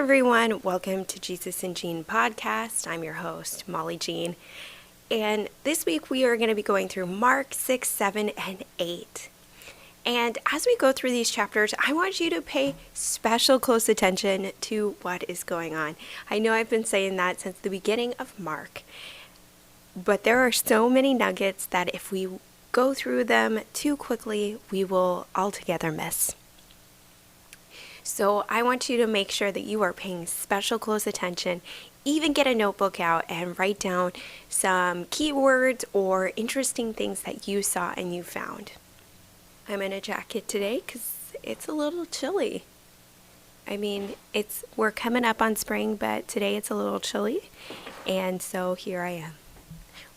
everyone. Welcome to Jesus and Jean podcast. I'm your host, Molly Jean. And this week we are going to be going through Mark 6, 7, and 8. And as we go through these chapters, I want you to pay special close attention to what is going on. I know I've been saying that since the beginning of Mark, but there are so many nuggets that if we go through them too quickly, we will altogether miss. So I want you to make sure that you are paying special close attention, even get a notebook out and write down some keywords or interesting things that you saw and you found. I'm in a jacket today because it's a little chilly. I mean, we're coming up on spring, but today it's a little chilly, and so here I am.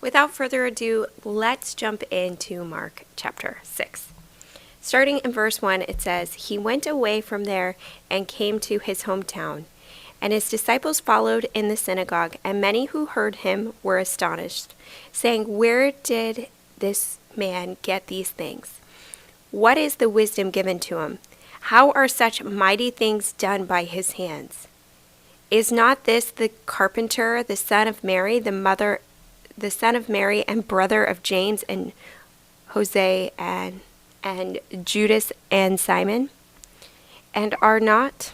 Without further ado, let's jump into Mark chapter 6. Starting in verse 1, it says, "He went away from there and came to his hometown, and his disciples followed in the synagogue, and many who heard him were astonished, saying, 'Where did this man get these things? What is the wisdom given to him? How are such mighty things done by his hands? Is not this the carpenter, the son of Mary, the son of Mary and brother of James and Jose and Judas and Simon? And are not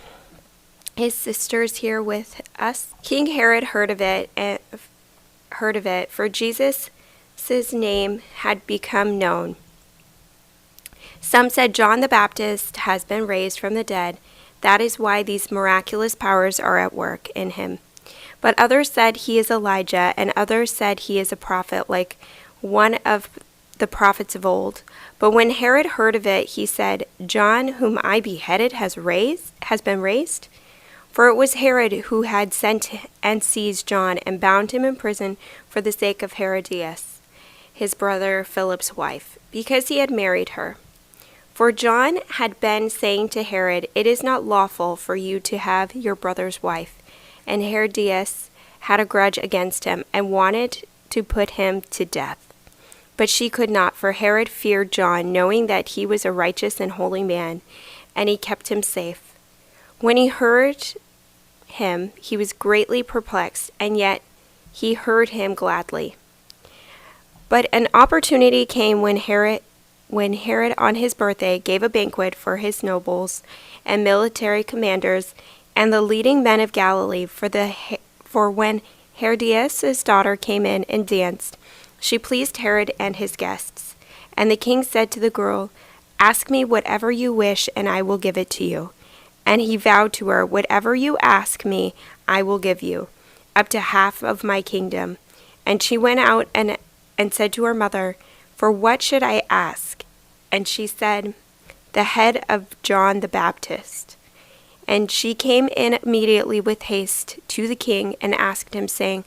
his sisters here with us?' King Herod heard of it, for Jesus' name had become known. Some said John the Baptist has been raised from the dead. That is why these miraculous powers are at work in him. But others said he is Elijah, and others said he is a prophet, like one of the prophets of old. But when Herod heard of it, he said, 'John, whom I beheaded, has been raised.' For it was Herod who had sent and seized John and bound him in prison for the sake of Herodias, his brother Philip's wife, because he had married her. For John had been saying to Herod, 'It is not lawful for you to have your brother's wife.' And Herodias had a grudge against him and wanted to put him to death. But she could not, for Herod feared John, knowing that he was a righteous and holy man, and he kept him safe. When he heard him, he was greatly perplexed, and yet he heard him gladly. But an opportunity came when Herod on his birthday gave a banquet for his nobles and military commanders and the leading men of Galilee, for when Herodias' daughter came in and danced, she pleased Herod and his guests. And the king said to the girl, 'Ask me whatever you wish, and I will give it to you.' And he vowed to her, 'Whatever you ask me, I will give you, up to half of my kingdom.' And she went out and said to her mother, 'For what should I ask?' And she said, 'The head of John the Baptist.' And she came in immediately with haste to the king and asked him, saying,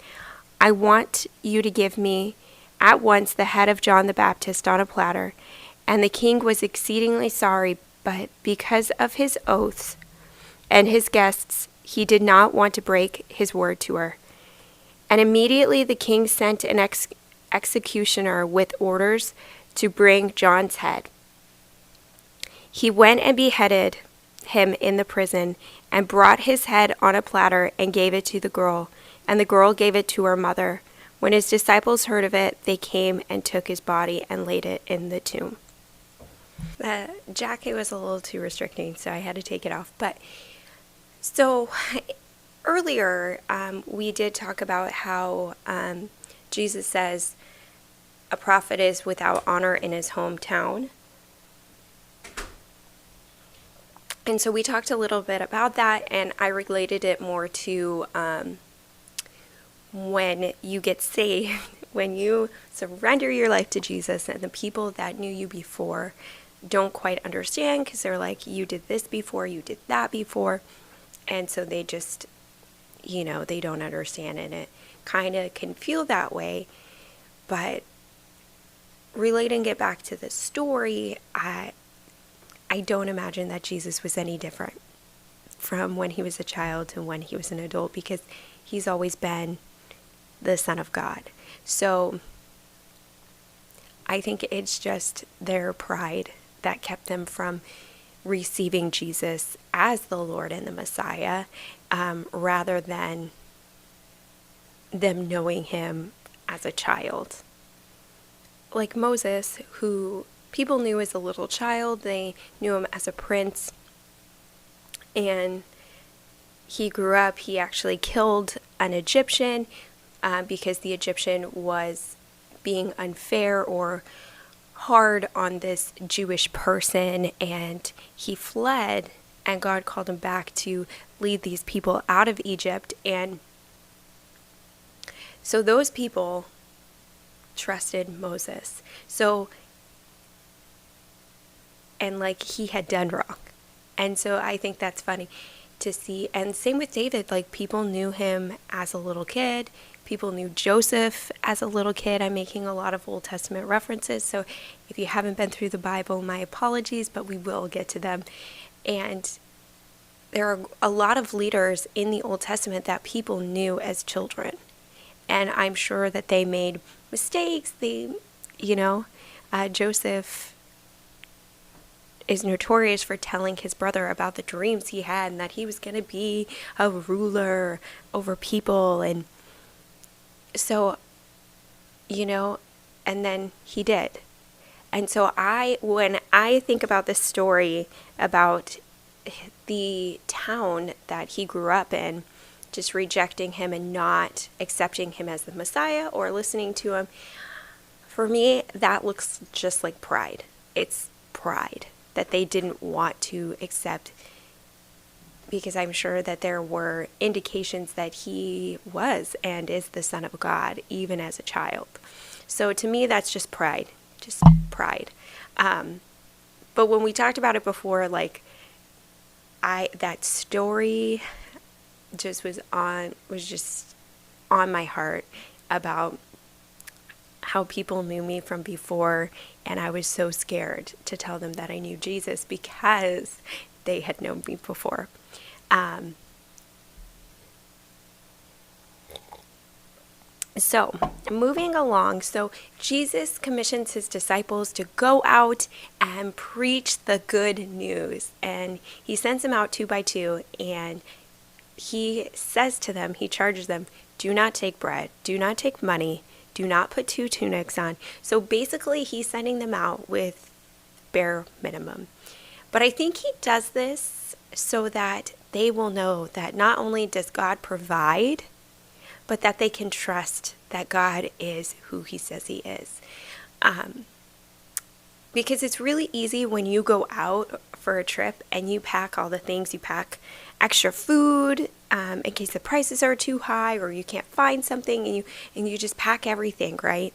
'I want you to give me at once the head of John the Baptist on a platter.' And the king was exceedingly sorry, but because of his oaths and his guests, he did not want to break his word to her. And immediately the king sent an executioner with orders to bring John's head. He went and beheaded him in the prison, and brought his head on a platter and gave it to the girl, and the girl gave it to her mother. When his disciples heard of it, they came and took his body and laid it in the tomb." The jacket was a little too restricting, so I had to take it off. But so earlier, we did talk about how Jesus says a prophet is without honor in his hometown. And so we talked a little bit about that, and I related it more to when you get saved, when you surrender your life to Jesus, and the people that knew you before don't quite understand because they're like, you did this before, you did that before. And so they just, they don't understand, and it kind of can feel that way. But relating it back to the story, I don't imagine that Jesus was any different from when he was a child to when he was an adult, because he's always been the Son of God. So I think it's just their pride that kept them from receiving Jesus as the Lord and the Messiah, rather than them knowing him as a child. Like Moses, who people knew as a little child, they knew him as a prince, and he grew up, he actually killed an Egyptian because the Egyptian was being unfair or hard on this Jewish person, and he fled, and God called him back to lead these people out of Egypt. And so those people trusted Moses. And like he had done wrong. And so I think that's funny to see. And same with David, like people knew him as a little kid. People knew Joseph as a little kid. I'm making a lot of Old Testament references, so if you haven't been through the Bible, my apologies, but we will get to them. And there are a lot of leaders in the Old Testament that people knew as children. And I'm sure that they made mistakes. Joseph is notorious for telling his brother about the dreams he had and that he was going to be a ruler over people. And so, and then he did. And so when I think about this story about the town that he grew up in, just rejecting him and not accepting him as the Messiah or listening to him, for me, that looks just like pride. It's pride that they didn't want to accept, because I'm sure that there were indications that he was and is the Son of God, even as a child. So to me, that's just pride. But when we talked about it before, like that story was just on my heart about how people knew me from before, and I was so scared to tell them that I knew Jesus because they had known me before. So moving along, so Jesus commissions his disciples to go out and preach the good news, and he sends them out 2 by 2, and he says to them, he charges them, do not take bread, do not take money, do not put 2 tunics on. So basically he's sending them out with bare minimum. But I think he does this so that they will know that not only does God provide, but that they can trust that God is who he says he is. Because it's really easy when you go out for a trip and you pack all the things. You pack extra food in case the prices are too high or you can't find something, and you just pack everything, right?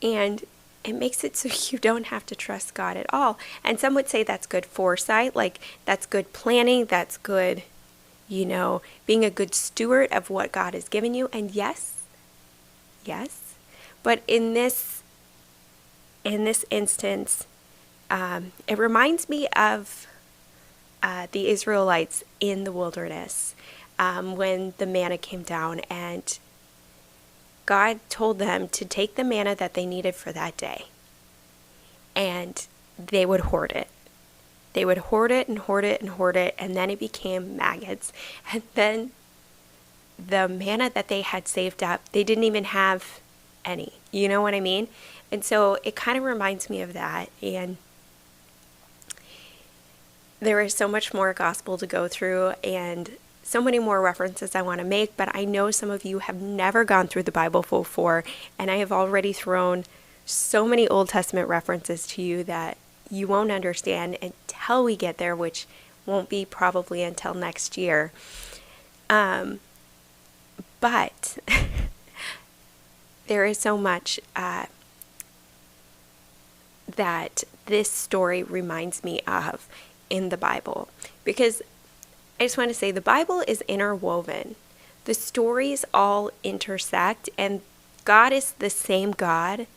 And it makes it so you don't have to trust God at all. And some would say that's good foresight, like that's good planning, that's good, being a good steward of what God has given you. And yes. But in this instance, it reminds me of the Israelites in the wilderness when the manna came down, and God told them to take the manna that they needed for that day, and they would hoard it. They would hoard it and hoard it and hoard it, and then it became maggots. And then the manna that they had saved up, they didn't even have any. You know what I mean? And so it kind of reminds me of that. And there is so much more gospel to go through and so many more references I want to make, but I know some of you have never gone through the Bible before, and I have already thrown so many Old Testament references to you that you won't understand until we get there, which won't be probably until next year. But there is so much that this story reminds me of in the Bible, because I just want to say the Bible is interwoven. The stories all intersect, and God is the same God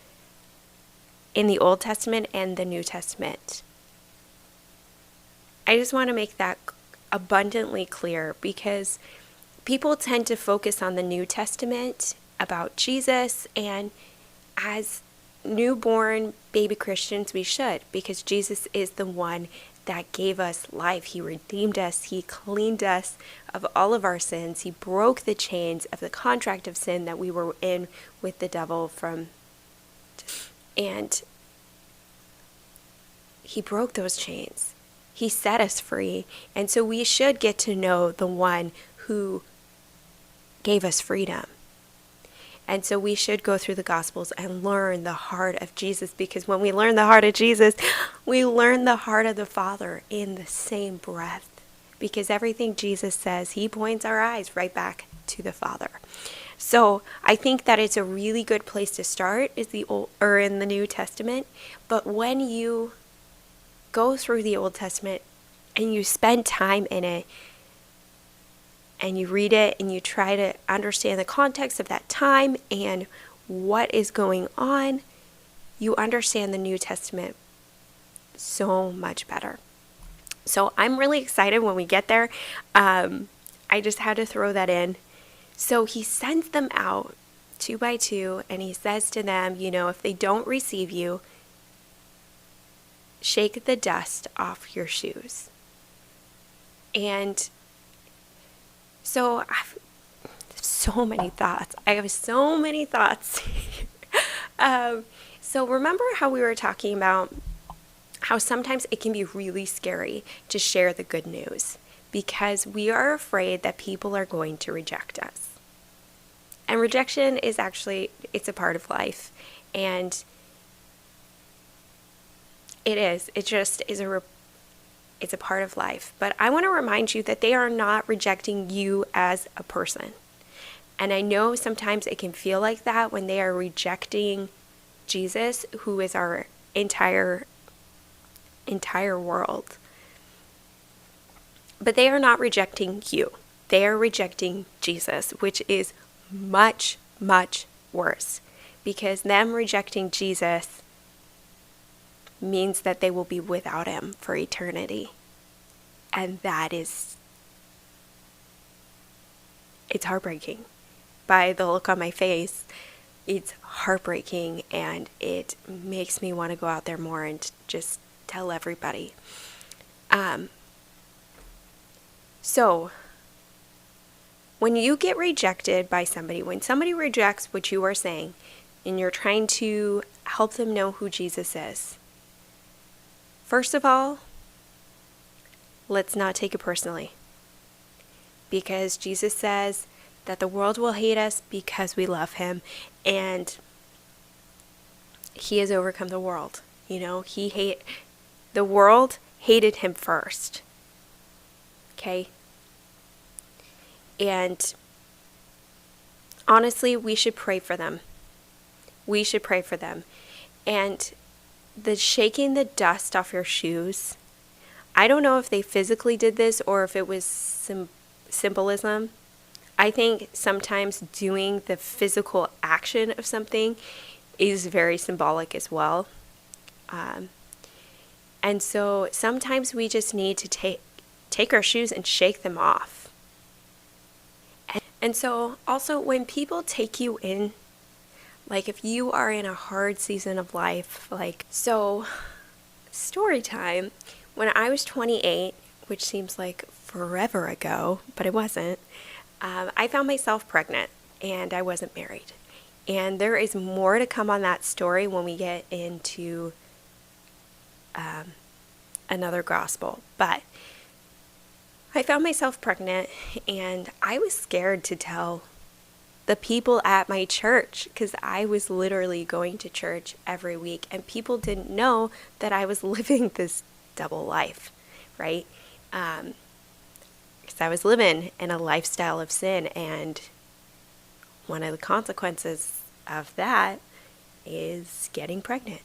in the Old Testament and the New Testament. I just want to make that abundantly clear, because people tend to focus on the New Testament about Jesus, and as newborn baby Christians, we should, because Jesus is the one that gave us life. He redeemed us. He cleaned us of all of our sins. He broke the chains of the contract of sin that we were in with the devil and he broke those chains. He set us free. And so we should get to know the one who gave us freedom. And so we should go through the Gospels and learn the heart of Jesus, because when we learn the heart of Jesus, we learn the heart of the Father in the same breath. Because everything Jesus says, he points our eyes right back to the Father. So I think that it's a really good place to start is in the New Testament. But when you go through the Old Testament and you spend time in it, and you read it and you try to understand the context of that time and what is going on, you understand the New Testament so much better. So I'm really excited when we get there. I just had to throw that in. So he sends them out 2 by 2, and he says to them, if they don't receive you, shake the dust off your shoes. And so I have so many thoughts. So remember how we were talking about how sometimes it can be really scary to share the good news because we are afraid that people are going to reject us. And rejection is it's a part of life. And it just is it's a part of life. But I want to remind you that they are not rejecting you as a person. And I know sometimes it can feel like that when they are rejecting Jesus, who is our entire world. But they are not rejecting you. They are rejecting Jesus, which is much, much worse. Because them rejecting Jesus means that they will be without him for eternity. And it's heartbreaking. By the look on my face, it's heartbreaking, and it makes me want to go out there more and just tell everybody. So when you get rejected by somebody, when somebody rejects what you are saying, and you're trying to help them know who Jesus is, first of all, let's not take it personally. Because Jesus says that the world will hate us because we love him. And he has overcome the world. The world hated him first. Okay? And honestly, we should pray for them. We should pray for them. And the shaking the dust off your shoes, I don't know if they physically did this or if it was symbolism. I think sometimes doing the physical action of something is very symbolic as well. And so sometimes we just need to take our shoes and shake them off. And so also when people take you in, like if you are in a hard season of life, story time, when I was 28, which seems like forever ago, but it wasn't, I found myself pregnant and I wasn't married. And there is more to come on that story when we get into another gospel. But I found myself pregnant and I was scared to tell the people at my church because I was literally going to church every week and people didn't know that I was living this double life, right? Because I was living in a lifestyle of sin, and one of the consequences of that is getting pregnant.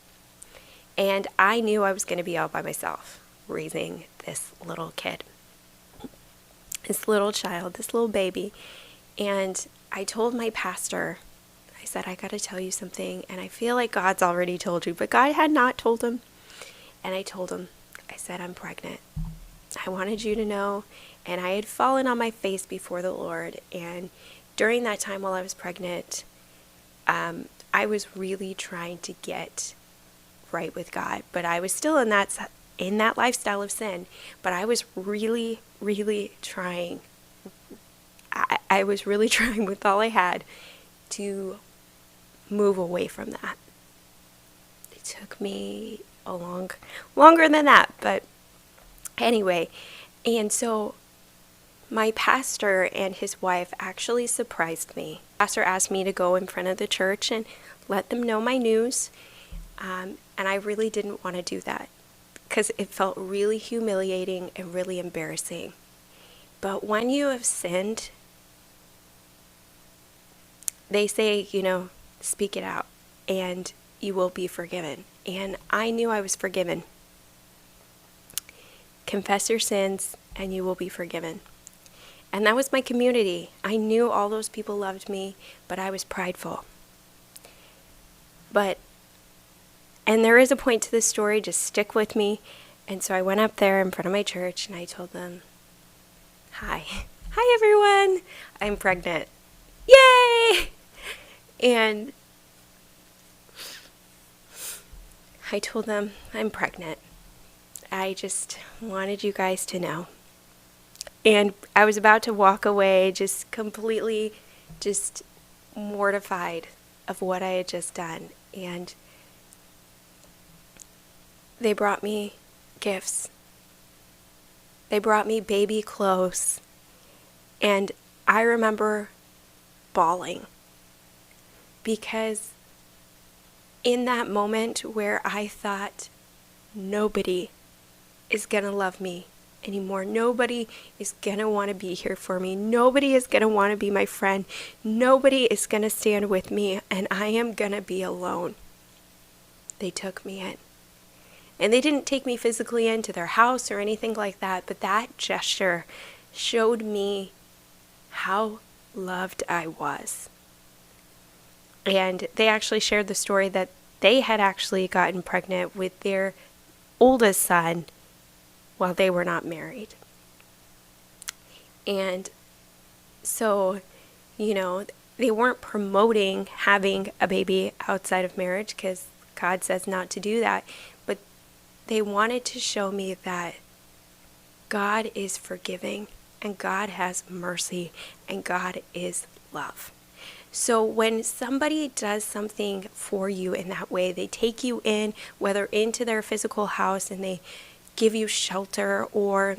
And I knew I was going to be all by myself raising this little kid, this little child, this little baby. And I told my pastor, I said, I got to tell you something. And I feel like God's already told you, but God had not told him. And I told him, I said, I'm pregnant. I wanted you to know. And I had fallen on my face before the Lord. And during that time while I was pregnant, I was really trying to get right with God, but I was still in that lifestyle of sin, but I was really, really trying. I was really trying with all I had to move away from that. It took me longer than that, but anyway. And so my pastor and his wife actually surprised me. The pastor asked me to go in front of the church and let them know my news. And I really didn't want to do that because it felt really humiliating and really embarrassing. But when you have sinned, they say, speak it out and you will be forgiven. And I knew I was forgiven. Confess your sins and you will be forgiven. And that was my community. I knew all those people loved me, but I was prideful. And there is a point to this story, just stick with me. And so I went up there in front of my church and I told them, Hi everyone, I'm pregnant. Yay! And I told them I'm pregnant. I just wanted you guys to know. And I was about to walk away, just completely just mortified of what I had just done. And they brought me gifts. They brought me baby clothes. And I remember bawling. Because in that moment where I thought nobody is going to love me anymore, nobody is going to want to be here for me, nobody is going to want to be my friend, nobody is going to stand with me, and I am going to be alone, they took me in. And they didn't take me physically into their house or anything like that, but that gesture showed me how loved I was. And they actually shared the story that they had actually gotten pregnant with their oldest son while they were not married. And so, they weren't promoting having a baby outside of marriage because God says not to do that. But they wanted to show me that God is forgiving and God has mercy and God is love. So when somebody does something for you in that way, they take you in, whether into their physical house and they give you shelter, or,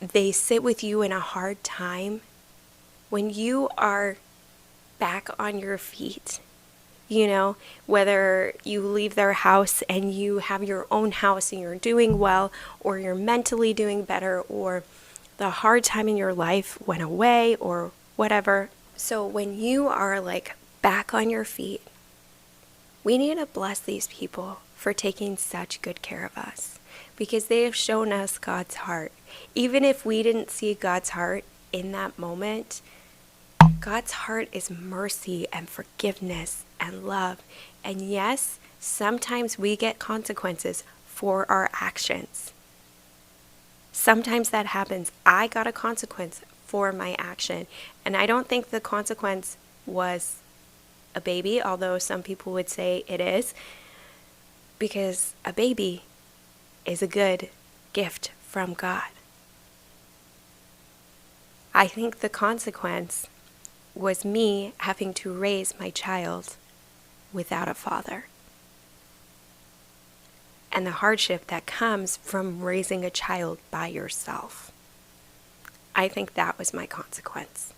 they sit with you in a hard time, when you are back on your feet, whether you leave their house and you have your own house and you're doing well, or you're mentally doing better, or the hard time in your life went away, or whatever. So when you are back on your feet, we need to bless these people for taking such good care of us, because they have shown us God's heart. Even if we didn't see God's heart in that moment, God's heart is mercy and forgiveness and love. And yes, sometimes we get consequences for our actions. Sometimes that happens. I got a consequence for my action. And I don't think the consequence was a baby, although some people would say it is, because a baby is a good gift from God. I think the consequence was me having to raise my child without a father. And the hardship that comes from raising a child by yourself. I think that was my consequence.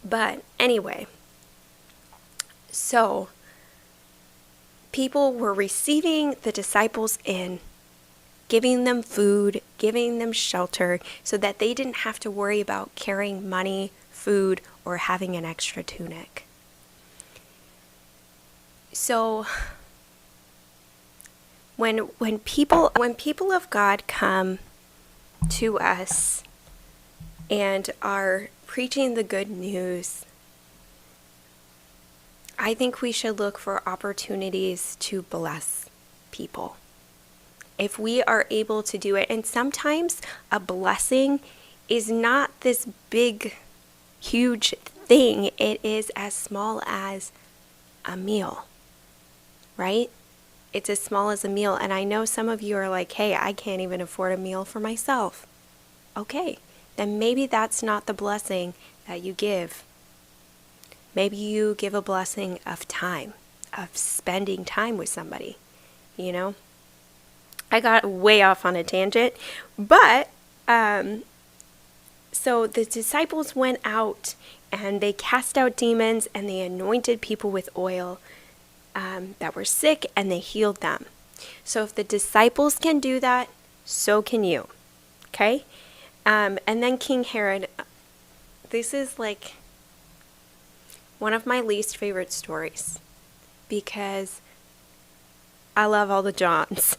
But anyway, so people were receiving the disciples in, giving them food, giving them shelter, so that they didn't have to worry about carrying money, food, or having an extra tunic. So when people of God come to us and are preaching the good news, I think we should look for opportunities to bless people. If we are able to do it, and sometimes a blessing is not this big, huge thing, it is as small as a meal, right? It's as small as a meal. And I know some of you are like, hey, I can't even afford a meal for myself. Okay, then maybe that's not the blessing that you give. Maybe you give a blessing of time, of spending time with somebody, you know? I got way off on a tangent, but so the disciples went out and they cast out demons and they anointed people with oil that were sick and they healed them. So if the disciples can do that, so can you. Okay? And then King Herod, this is like one of my least favorite stories because I love all the Johns.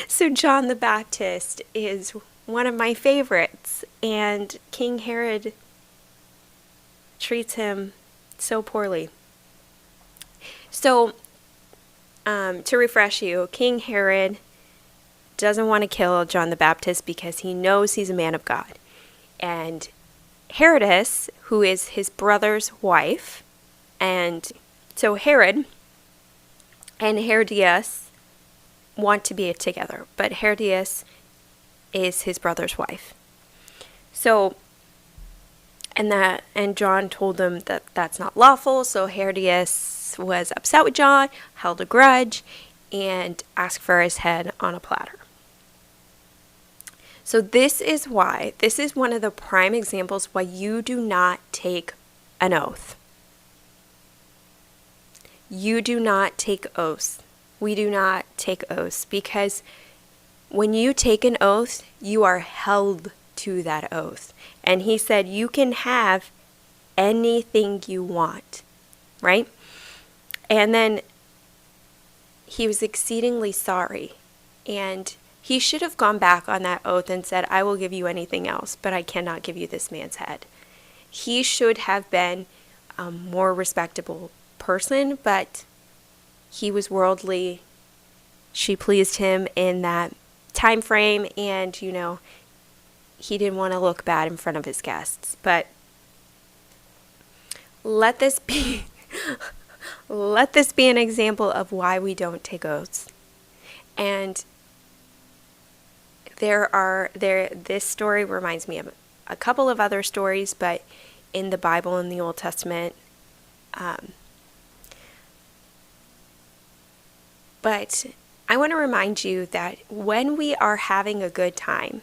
So John the Baptist is one of my favorites, and King Herod treats him so poorly. So, to refresh you, King Herod doesn't want to kill John the Baptist because he knows he's a man of God. And Herodess, who is his brother's wife, and so Herod and Herodias want to be together, but Herodias is his brother's wife. So, and John told them that that's not lawful, so Herodias was upset with John, held a grudge, and asked for his head on a platter. So this is one of the prime examples why you do not take an oath. You do not take oaths. We do not take oaths because when you take an oath, you are held to that oath. And he said you can have anything you want, right? And then he was exceedingly sorry. And he should have gone back on that oath and said, I will give you anything else, but I cannot give you this man's head. He should have been a more respectable person, but he was worldly. She pleased him in that time frame, and he didn't want to look bad in front of his guests. But let this be an example of why we don't take oaths. And this story reminds me of a couple of other stories, but in the Bible, in the Old Testament. But I want to remind you that when we are having a good time,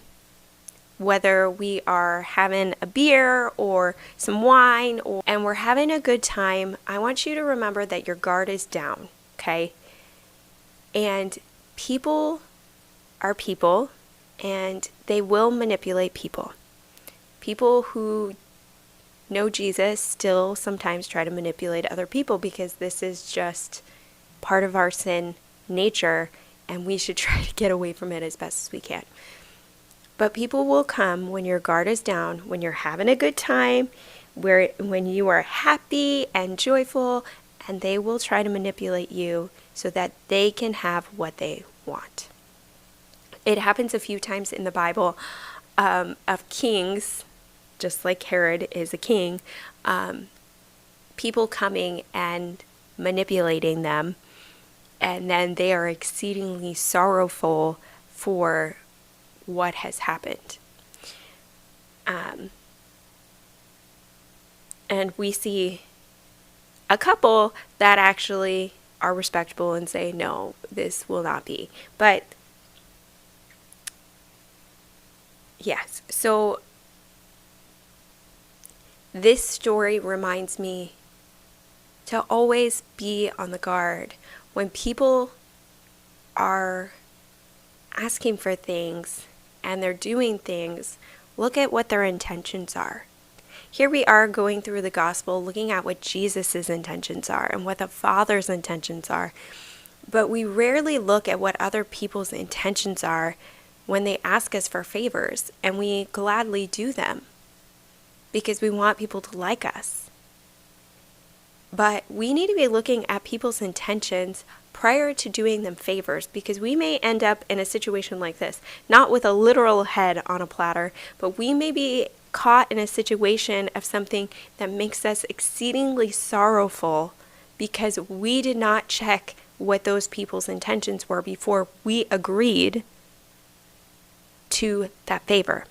whether we are having a beer or some wine, and we're having a good time, I want you to remember that your guard is down, okay? And people are people, and they will manipulate people. People who know Jesus still sometimes try to manipulate other people because this is just part of our sin nature, and we should try to get away from it as best as we can. But people will come when your guard is down, when you're having a good time, when you are happy and joyful, and they will try to manipulate you so that they can have what they want. It happens a few times in the Bible of kings, just like Herod is a king, people coming and manipulating them, and then they are exceedingly sorrowful for what has happened. And we see a couple that actually are respectable and say, no, this will not be. But yes, so this story reminds me to always be on the guard. When people are asking for things and they're doing things, look at what their intentions are. Here we are going through the gospel, looking at what Jesus' intentions are and what the Father's intentions are. But we rarely look at what other people's intentions are when they ask us for favors, and we gladly do them because we want people to like us. But we need to be looking at people's intentions prior to doing them favors, because we may end up in a situation like this, not with a literal head on a platter, but we may be caught in a situation of something that makes us exceedingly sorrowful because we did not check what those people's intentions were before we agreed to that favor.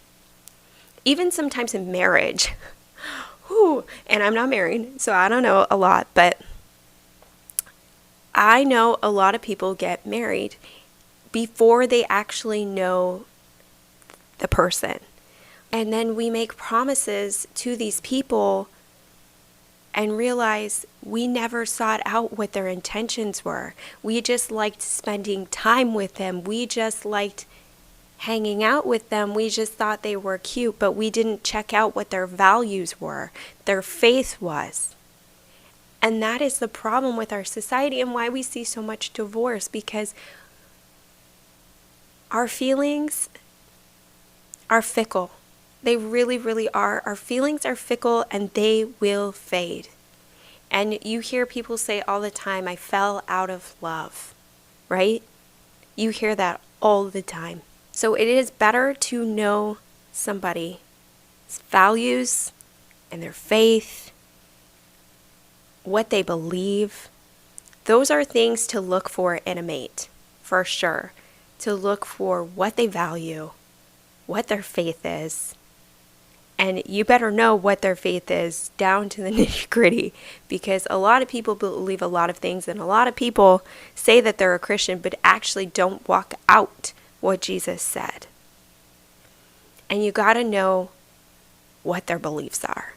Even sometimes in marriage, and I'm not married, so I don't know a lot, but I know a lot of people get married before they actually know the person. And then we make promises to these people and realize we never sought out what their intentions were. We just liked spending time with them. We just liked hanging out with them. We just thought they were cute, but we didn't check out what their values were, their faith was. And that is the problem with our society and why we see so much divorce, because our feelings are fickle. They really, really are. Our feelings are fickle and they will fade. And you hear people say all the time, I fell out of love, right? You hear that all the time. So it is better to know somebody's values and their faith, what they believe. Those are things to look for in a mate, for sure. To look for what they value, what their faith is. And you better know what their faith is down to the nitty-gritty, because a lot of people believe a lot of things, and a lot of people say that they're a Christian but actually don't walk out what Jesus said. And you got to know what their beliefs are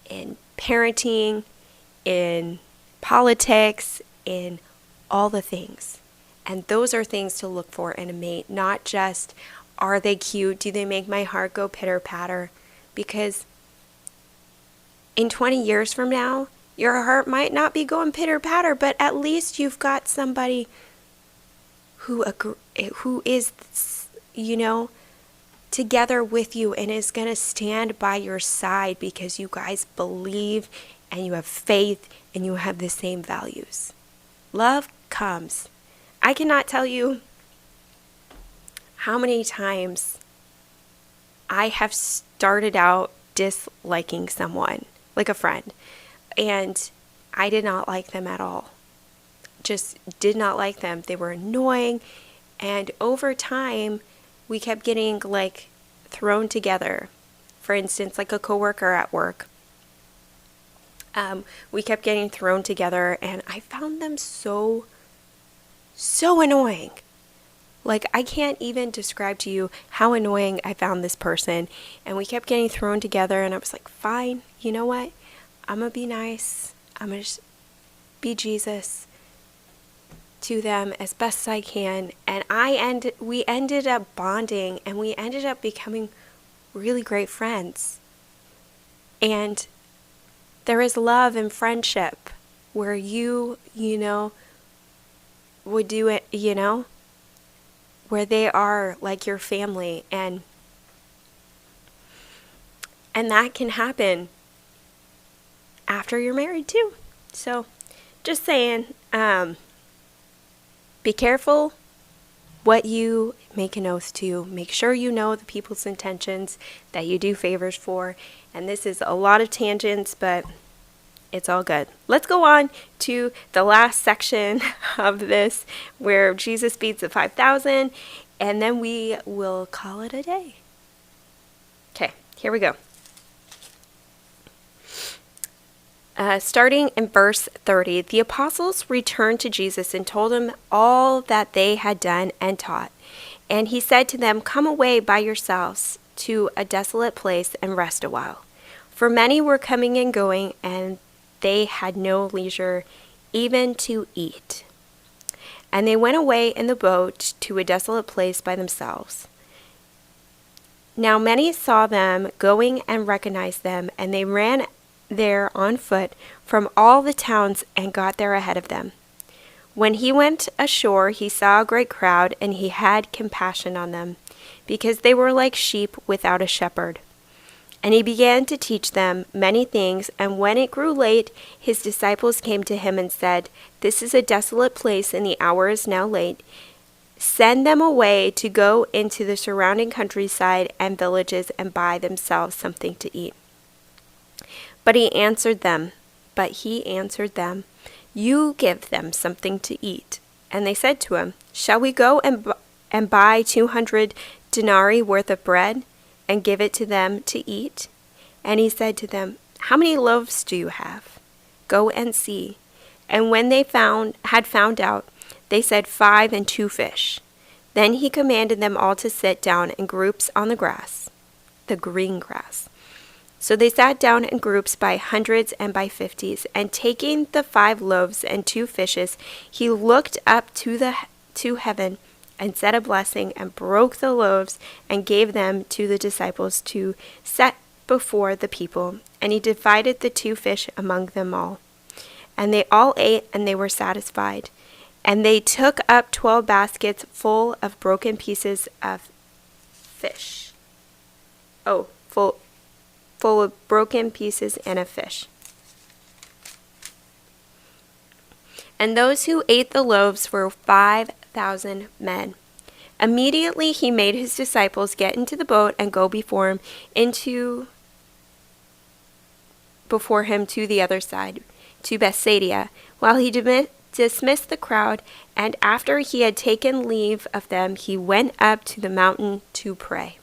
in parenting, in politics, in all the things. And those are things to look for in a mate, not just, are they cute? Do they make my heart go pitter-patter? Because in 20 years from now, your heart might not be going pitter-patter, but at least you've got somebody who is, together with you and is going to stand by your side because you guys believe and you have faith and you have the same values. Love comes. I cannot tell you how many times I have started out disliking someone, like a friend, and I did not like them at all. Just did not like them. They were annoying, and over time, we kept getting thrown together. For instance, like a coworker at work. We kept getting thrown together, and I found them so annoying. I can't even describe to you how annoying I found this person. And we kept getting thrown together, and I was like, fine, you know what? I'm going to be nice. I'm going to be Jesus to them as best as I can. And we ended up bonding, and we ended up becoming really great friends. And there is love and friendship where you would do it, where they are like your family, and that can happen after you're married too. So just saying, be careful what you make an oath to. Make sure you know the people's intentions that you do favors for. And this is a lot of tangents, but it's all good. Let's go on to the last section of this, where Jesus feeds the 5,000, and then we will call it a day. Okay, here we go. Starting in verse 30, the apostles returned to Jesus and told him all that they had done and taught. And he said to them, "Come away by yourselves to a desolate place and rest a while." For many were coming and going, and they had no leisure even to eat. And they went away in the boat to a desolate place by themselves. Now many saw them going and recognized them, and they ran there on foot from all the towns and got there ahead of them. When he went ashore, he saw a great crowd, and he had compassion on them, because they were like sheep without a shepherd. And he began to teach them many things, and when it grew late, his disciples came to him and said, "This is a desolate place, and the hour is now late. Send them away to go into the surrounding countryside and villages and buy themselves something to eat. But he answered them, You give them something to eat. And they said to him, Shall we go and buy 200 denarii worth of bread and give it to them to eat? And he said to them, How many loaves do you have? Go and see. And when they had found out, they said, 5 and 2 fish. Then he commanded them all to sit down in groups on the grass, the green grass. So they sat down in groups by hundreds and by 50s, and taking the 5 loaves and 2 fishes, he looked up to heaven and said a blessing and broke the loaves and gave them to the disciples to set before the people. And he divided the 2 fish among them all. And they all ate, and they were satisfied. And they took up 12 baskets full of broken pieces of fish. Full of broken pieces and of fish. And those who ate the loaves were 5,000 men. Immediately he made his disciples get into the boat and go before him to the other side, to Bethsaida, while he dismissed the crowd, and after he had taken leave of them, he went up to the mountain to pray.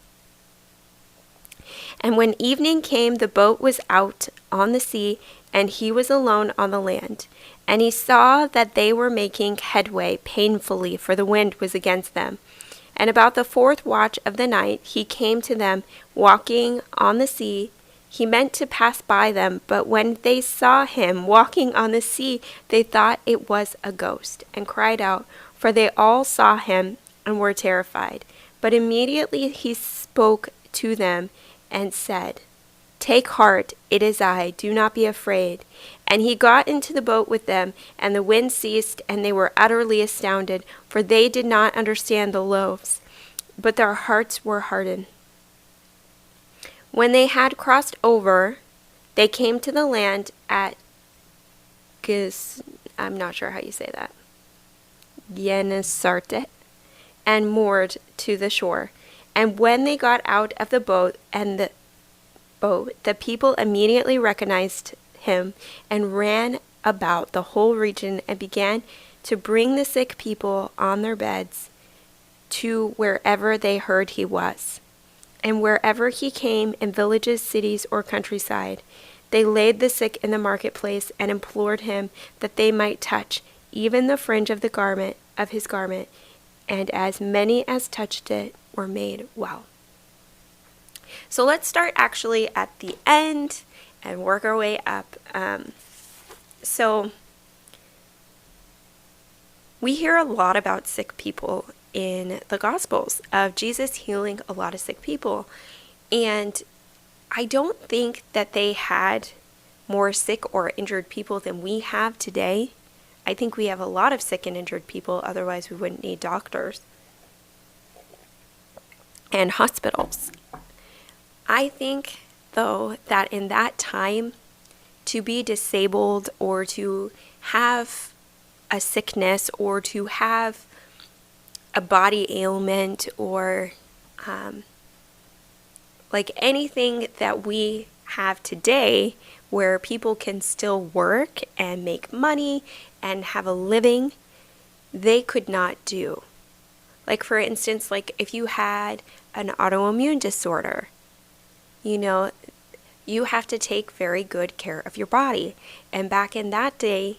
And when evening came, the boat was out on the sea, and he was alone on the land. And he saw that they were making headway painfully, for the wind was against them. And about the 4th watch of the night, he came to them, walking on the sea. He meant to pass by them, but when they saw him walking on the sea, they thought it was a ghost, and cried out, for they all saw him and were terrified. But immediately he spoke to them and said, Take heart, it is I, do not be afraid. And he got into the boat with them, and the wind ceased, and they were utterly astounded, for they did not understand the loaves, but their hearts were hardened. When they had crossed over, they came to the land at I'm not sure how you say that, Gennesarete, and moored to the shore. And when they got out of the boat, the people immediately recognized him and ran about the whole region and began to bring the sick people on their beds to wherever they heard he was. And wherever he came, in villages, cities, or countryside, they laid the sick in the marketplace and implored him that they might touch even the fringe of his garment, and as many as touched it were made well. So let's start actually at the end and work our way up. So we hear a lot about sick people in the Gospels, of Jesus healing a lot of sick people. And I don't think that they had more sick or injured people than we have today. I think we have a lot of sick and injured people, otherwise we wouldn't need doctors and hospitals. I think, though, that in that time, to be disabled or to have a sickness or to have a body ailment or like anything that we have today where people can still work and make money and have a living, they could not do. Like, for instance, like if you had an autoimmune disorder, you have to take very good care of your body. And back in that day,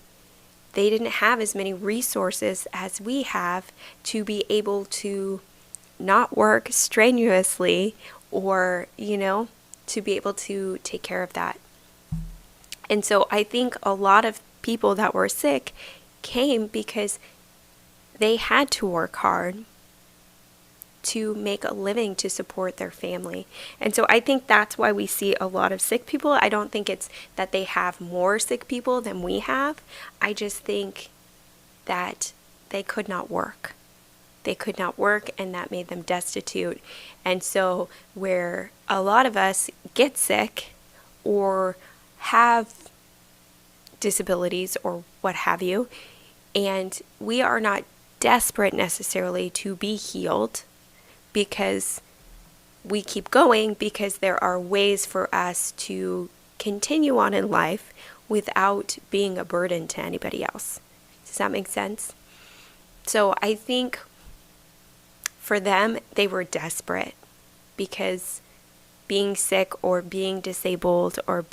they didn't have as many resources as we have to be able to not work strenuously or, to be able to take care of that. And so I think a lot of people that were sick came because they had to work hard to make a living to support their family. And so I think that's why we see a lot of sick people. I don't think it's that they have more sick people than we have. I just think that they could not work. They could not work, and that made them destitute. And so where a lot of us get sick or have disabilities or what have you, and we are not desperate necessarily to be healed, because we keep going because there are ways for us to continue on in life without being a burden to anybody else. Does that make sense? So I think for them, they were desperate because being sick or being disabled or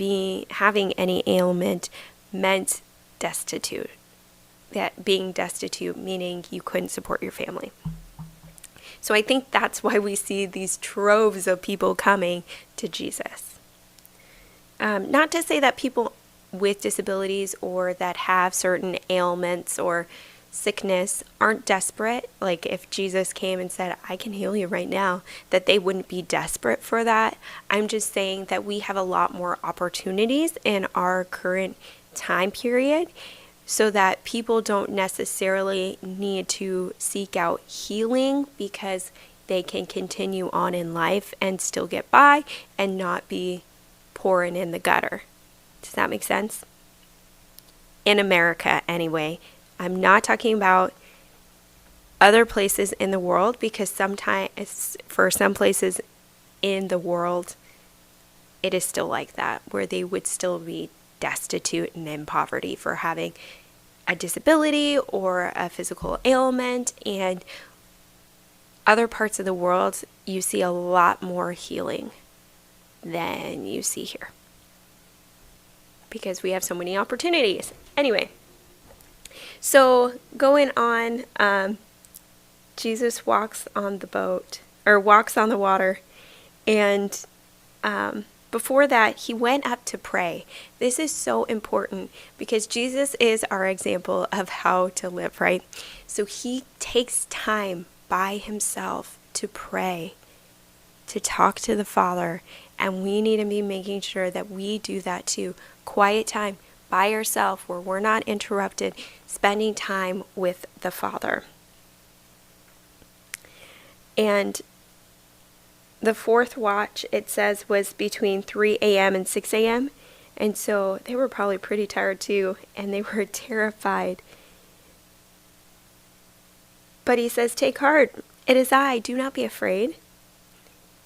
having any ailment meant destitute. That being destitute meaning you couldn't support your family. So I think that's why we see these troves of people coming to Jesus. Not to say that people with disabilities or that have certain ailments or sickness aren't desperate. Like if Jesus came and said, I can heal you right now, that they wouldn't be desperate for that. I'm just saying that we have a lot more opportunities in our current time period, so that people don't necessarily need to seek out healing because they can continue on in life and still get by and not be pouring in the gutter. Does that make sense? In America, anyway. I'm not talking about other places in the world, because sometimes for some places in the world, it is still like that, where they would still be destitute and in poverty for having a disability or a physical ailment. And other parts of the world, you see a lot more healing than you see here, because we have so many opportunities. Anyway, so going on, Jesus walks on the boat, or walks on the water, and before that, he went up to pray. This is so important because Jesus is our example of how to live, right? So he takes time by himself to pray, to talk to the Father, and we need to be making sure that we do that too. Quiet time by yourself where we're not interrupted, spending time with the Father. And the fourth watch, it says, was between 3 a.m. and 6 a.m. And so they were probably pretty tired too, and they were terrified. But he says, take heart, it is I, do not be afraid.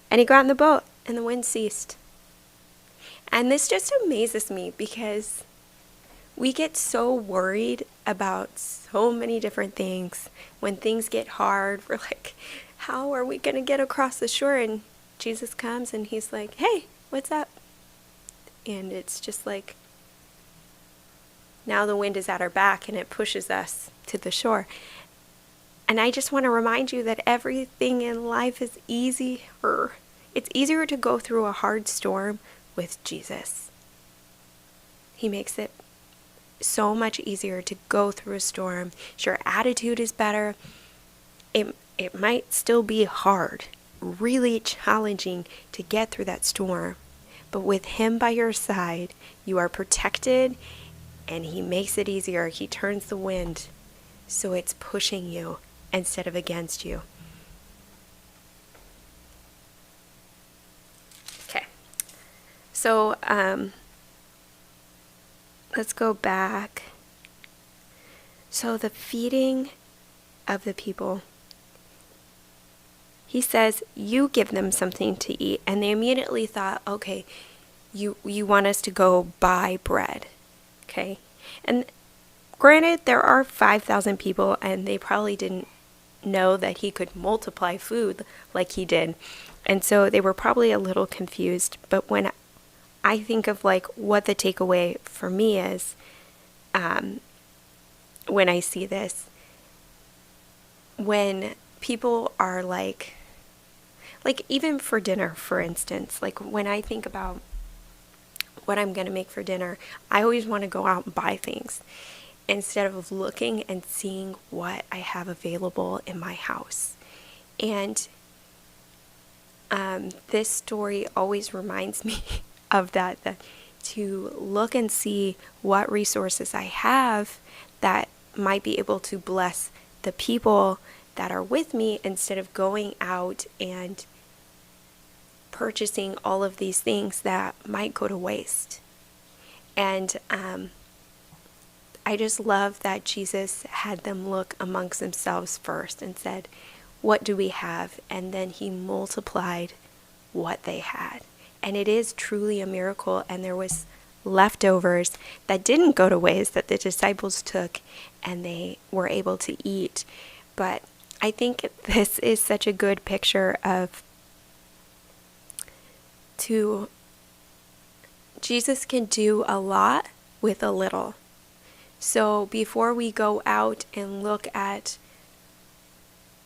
And he got in the boat, and the wind ceased. And this just amazes me, because we get so worried about so many different things. When things get hard, we're like, how are we going to get across the shore? And Jesus comes and he's like, hey, what's up? And it's just like, now the wind is at our back and it pushes us to the shore. And I just want to remind you that everything in life is easier. It's easier to go through a hard storm with Jesus. He makes it so much easier to go through a storm. Your attitude is better. It might still be hard, really challenging to get through that storm. But with him by your side, you are protected, and he makes it easier. He turns the wind so it's pushing you instead of against you. Okay. So, let's go back. So the feeding of the people. He says, you give them something to eat. And they immediately thought, okay, you want us to go buy bread. Okay. And granted, there are 5,000 people, and they probably didn't know that he could multiply food like he did. And so they were probably a little confused. But when I think of like what the takeaway for me is, when I see this, when people are like even for dinner, for instance, like when I think about what I'm going to make for dinner, I always want to go out and buy things instead of looking and seeing what I have available in my house. And this story always reminds me of that to look and see what resources I have that might be able to bless the people that are with me, instead of going out and purchasing all of these things that might go to waste. And I just love that Jesus had them look amongst themselves first and said, what do we have? And then he multiplied what they had. And it is truly a miracle. And there was leftovers that didn't go to waste that the disciples took and they were able to eat. But I think this is such a good picture of Jesus can do a lot with a little. So before we go out and look at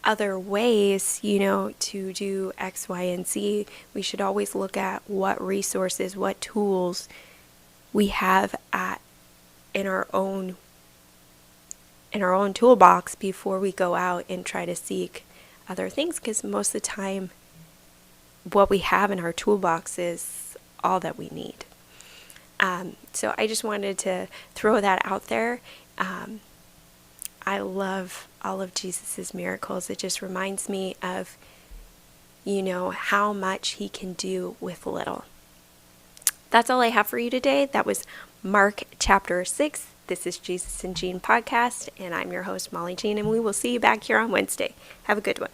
other ways, to do X, Y, and Z, we should always look at what resources, what tools we have in our own toolbox before we go out and try to seek other things, because most of the time what we have in our toolbox is all that we need. So I just wanted to throw that out there. I love all of Jesus's miracles. It just reminds me of, how much he can do with little. That's all I have for you today. That was Mark chapter 6. This is Jesus and Jean podcast, and I'm your host, Molly Jean, and we will see you back here on Wednesday. Have a good one.